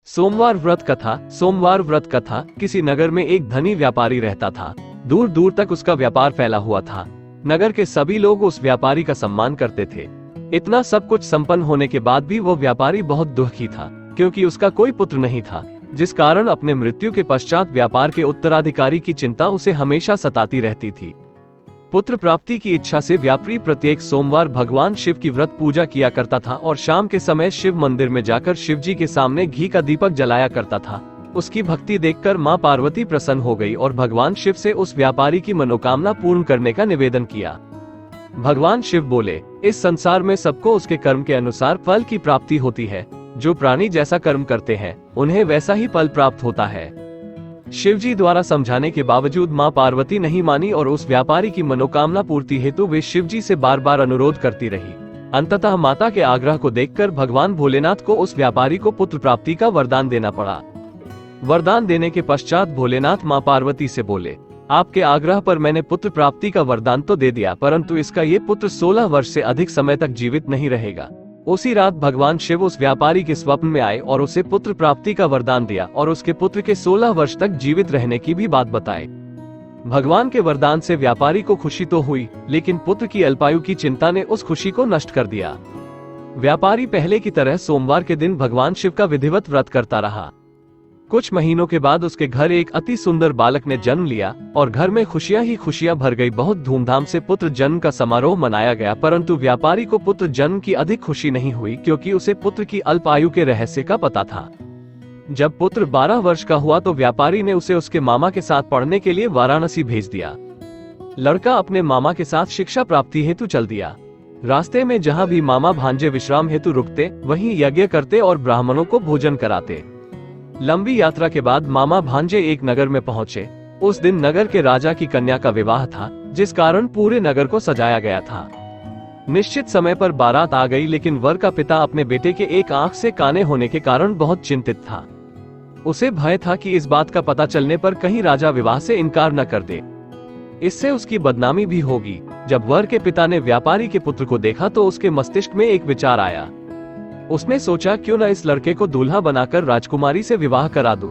सोमवार व्रत कथा। सोमवार व्रत कथा। किसी नगर में एक धनी व्यापारी रहता था। दूर दूर तक उसका व्यापार फैला हुआ था। नगर के सभी लोग उस व्यापारी का सम्मान करते थे। इतना सब कुछ संपन्न होने के बाद भी वो व्यापारी बहुत दुखी था, क्योंकि उसका कोई पुत्र नहीं था, जिस कारण अपने मृत्यु के पश्चात व्यापार के उत्तराधिकारी की चिंता उसे हमेशा सताती रहती थी। पुत्र प्राप्ति की इच्छा से व्यापारी प्रत्येक सोमवार भगवान शिव की व्रत पूजा किया करता था और शाम के समय शिव मंदिर में जाकर शिव जी के सामने घी का दीपक जलाया करता था। उसकी भक्ति देखकर मां पार्वती प्रसन्न हो गई और भगवान शिव से उस व्यापारी की मनोकामना पूर्ण करने का निवेदन किया। भगवान शिव बोले, इस संसार में सबको उसके कर्म के अनुसार फल की प्राप्ति होती है। जो प्राणी जैसा कर्म करते हैं उन्हें वैसा ही फल प्राप्त होता है। शिव जी द्वारा समझाने के बावजूद मां पार्वती नहीं मानी और उस व्यापारी की मनोकामना पूर्ति हेतु वे शिव जी से बार बार अनुरोध करती रही। अंततः माता के आग्रह को देखकर भगवान भोलेनाथ को उस व्यापारी को पुत्र प्राप्ति का वरदान देना पड़ा। वरदान देने के पश्चात भोलेनाथ मां पार्वती से बोले, आपके आग्रह पर मैंने पुत्र प्राप्ति का वरदान तो दे दिया, परंतु इसका ये पुत्र 16 वर्ष से अधिक समय तक जीवित नहीं रहेगा। उसी रात भगवान शिव उस व्यापारी के स्वप्न में आए और उसे पुत्र प्राप्ति का वरदान दिया और उसके पुत्र के 16 वर्ष तक जीवित रहने की भी बात बताई। भगवान के वरदान से व्यापारी को खुशी तो हुई, लेकिन पुत्र की अल्पायु की चिंता ने उस खुशी को नष्ट कर दिया। व्यापारी पहले की तरह सोमवार के दिन भगवान शिव का विधिवत व्रत करता रहा। कुछ महीनों के बाद उसके घर एक अति सुंदर बालक ने जन्म लिया और घर में खुशियां ही खुशियां भर गई। बहुत धूमधाम से पुत्र जन्म का समारोह मनाया गया, परंतु व्यापारी को पुत्र जन्म की अधिक खुशी नहीं हुई, क्योंकि उसे पुत्र की अल्प आयु के रहस्य का पता था। जब पुत्र 12 वर्ष का हुआ तो व्यापारी ने उसे उसके मामा के साथ पढ़ने के लिए वाराणसी भेज दिया। लड़का अपने मामा के साथ शिक्षा प्राप्ति हेतु चल दिया। रास्ते में जहाँ भी मामा भांजे विश्राम हेतु रुकते, वहीं यज्ञ करते और ब्राह्मणों को भोजन कराते। लंबी यात्रा के बाद मामा भांजे एक नगर में पहुंचे। उस दिन नगर के राजा की कन्या का विवाह था, जिस कारण पूरे नगर को सजाया गया था। निश्चित समय पर बारात आ गई, लेकिन वर का पिता अपने बेटे के एक आंख से काने होने के कारण बहुत चिंतित था। उसे भय था कि इस बात का पता चलने पर कहीं राजा विवाह से इनकार न कर दे, इससे उसकी बदनामी भी होगी। जब वर के पिता ने व्यापारी के पुत्र को देखा तो उसके मस्तिष्क में एक विचार आया। उसने सोचा, क्यों न इस लड़के को दूल्हा बनाकर राजकुमारी से विवाह करा दूं।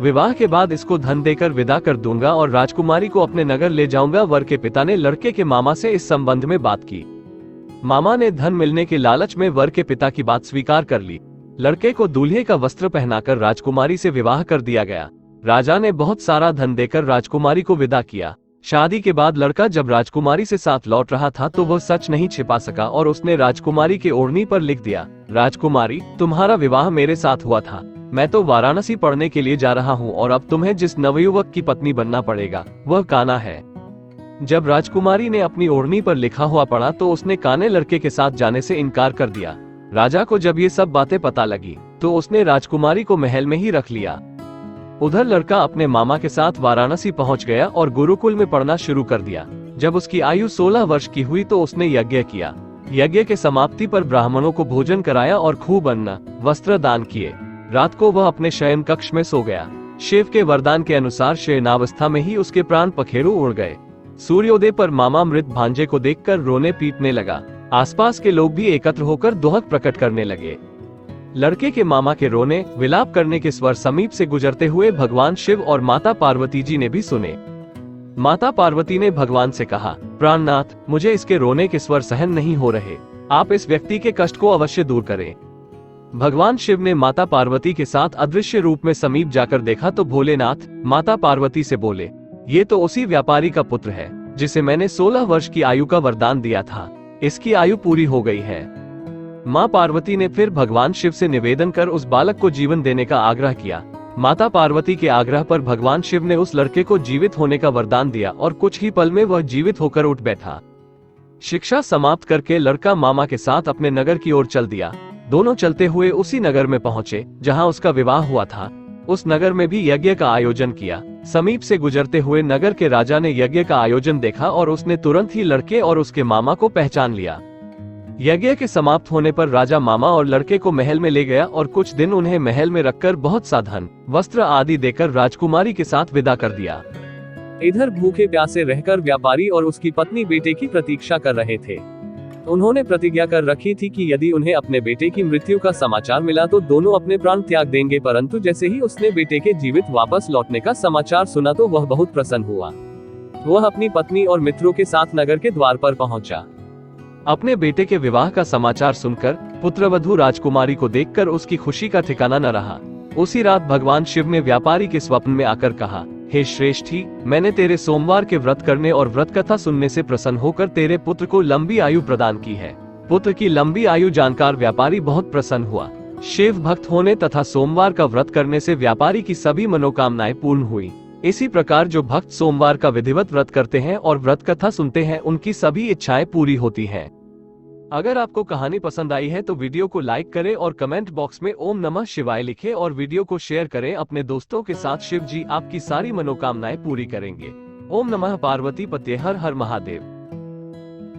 विवाह के बाद इसको धन देकर विदा कर दूंगा और राजकुमारी को अपने नगर ले जाऊंगा। वर के पिता ने लड़के के मामा से इस संबंध में बात की। मामा ने धन मिलने के लालच में वर के पिता की बात स्वीकार कर ली। लड़के को दूल्हे का वस्त्र पहनाकर राजकुमारी से विवाह कर दिया गया। राजा ने बहुत सारा धन देकर राजकुमारी को विदा किया। शादी के बाद लड़का जब राजकुमारी से साथ लौट रहा था तो वह सच नहीं छिपा सका और उसने राजकुमारी के ओढ़नी पर लिख दिया, राजकुमारी, तुम्हारा विवाह मेरे साथ हुआ था। मैं तो वाराणसी पढ़ने के लिए जा रहा हूँ और अब तुम्हें जिस नवयुवक की पत्नी बनना पड़ेगा वह काना है। जब राजकुमारी ने अपनी ओढ़नी पर लिखा हुआ पढ़ा तो उसने काने लड़के के साथ जाने से इनकार कर दिया। राजा को जब ये सब बातें पता लगी तो उसने राजकुमारी को महल में ही रख लिया। उधर लड़का अपने मामा के साथ वाराणसी पहुंच गया और गुरुकुल में पढ़ना शुरू कर दिया। जब उसकी आयु 16 वर्ष की हुई तो उसने यज्ञ किया। यज्ञ के समाप्ति पर ब्राह्मणों को भोजन कराया और खूब अन्न वस्त्र दान किए। रात को वह अपने शयन कक्ष में सो गया। शिव के वरदान के अनुसार शयनावस्था में ही उसके प्राण पखेरु उड़ गए। सूर्योदय पर मामा मृत भांजे को देखकर रोने पीटने लगा। आसपास के लोग भी एकत्र होकर दोहक प्रकट करने लगे। लड़के के मामा के रोने विलाप करने के स्वर समीप से गुजरते हुए भगवान शिव और माता पार्वती जी ने भी सुने। माता पार्वती ने भगवान से कहा, प्राणनाथ, मुझे इसके रोने के स्वर सहन नहीं हो रहे, आप इस व्यक्ति के कष्ट को अवश्य दूर करें। भगवान शिव ने माता पार्वती के साथ अदृश्य रूप में समीप जाकर देखा तो भोलेनाथ माता पार्वती से बोले, ये तो उसी व्यापारी का पुत्र है जिसे मैंने 16 वर्ष की आयु का वरदान दिया था। इसकी आयु पूरी हो गई है। मां पार्वती ने फिर भगवान शिव से निवेदन कर उस बालक को जीवन देने का आग्रह किया। माता पार्वती के आग्रह पर भगवान शिव ने उस लड़के को जीवित होने का वरदान दिया और कुछ ही पल में वह जीवित होकर उठ बैठा। शिक्षा समाप्त करके लड़का मामा के साथ अपने नगर की ओर चल दिया। दोनों चलते हुए उसी नगर में पहुंचे जहां उसका विवाह हुआ था। उस नगर में भी यज्ञ का आयोजन किया। समीप से गुजरते हुए नगर के राजा ने यज्ञ का आयोजन देखा और उसने तुरंत ही लड़के और उसके मामा को पहचान लिया। यज्ञ के समाप्त होने पर राजा मामा और लड़के को महल में ले गया और कुछ दिन उन्हें महल में रखकर बहुत सा धन वस्त्र आदि देकर राजकुमारी के साथ विदा कर दिया। इधर भूखे प्यासे रहकर व्यापारी और उसकी पत्नी बेटे की प्रतीक्षा कर रहे थे। उन्होंने प्रतिज्ञा कर रखी थी कि यदि उन्हें अपने बेटे की मृत्यु का समाचार मिला तो दोनों अपने प्राण त्याग देंगे, परंतु जैसे ही उसने बेटे के जीवित वापस लौटने का समाचार सुना तो वह बहुत प्रसन्न हुआ। वह अपनी पत्नी और मित्रों के साथ नगर के द्वार पर पहुंचा। अपने बेटे के विवाह का समाचार सुनकर पुत्रवधू राजकुमारी को देखकर उसकी खुशी का ठिकाना न रहा। उसी रात भगवान शिव ने व्यापारी के स्वप्न में आकर कहा, हे श्रेष्ठी, मैंने तेरे सोमवार के व्रत करने और व्रत कथा सुनने से प्रसन्न होकर तेरे पुत्र को लंबी आयु प्रदान की है। पुत्र की लंबी आयु जानकर व्यापारी बहुत प्रसन्न हुआ। शिव भक्त होने तथा सोमवार का व्रत करने से व्यापारी की सभी मनोकामनाएं पूर्ण हुई। इसी प्रकार जो भक्त सोमवार का विधिवत व्रत करते हैं और व्रत कथा सुनते हैं उनकी सभी इच्छाएं पूरी होती हैं। अगर आपको कहानी पसंद आई है तो वीडियो को लाइक करें और कमेंट बॉक्स में ओम नमः शिवाय लिखें और वीडियो को शेयर करें अपने दोस्तों के साथ। शिव जी आपकी सारी मनोकामनाएं पूरी करेंगे। ओम नमः पार्वती पते हर हर महादेव।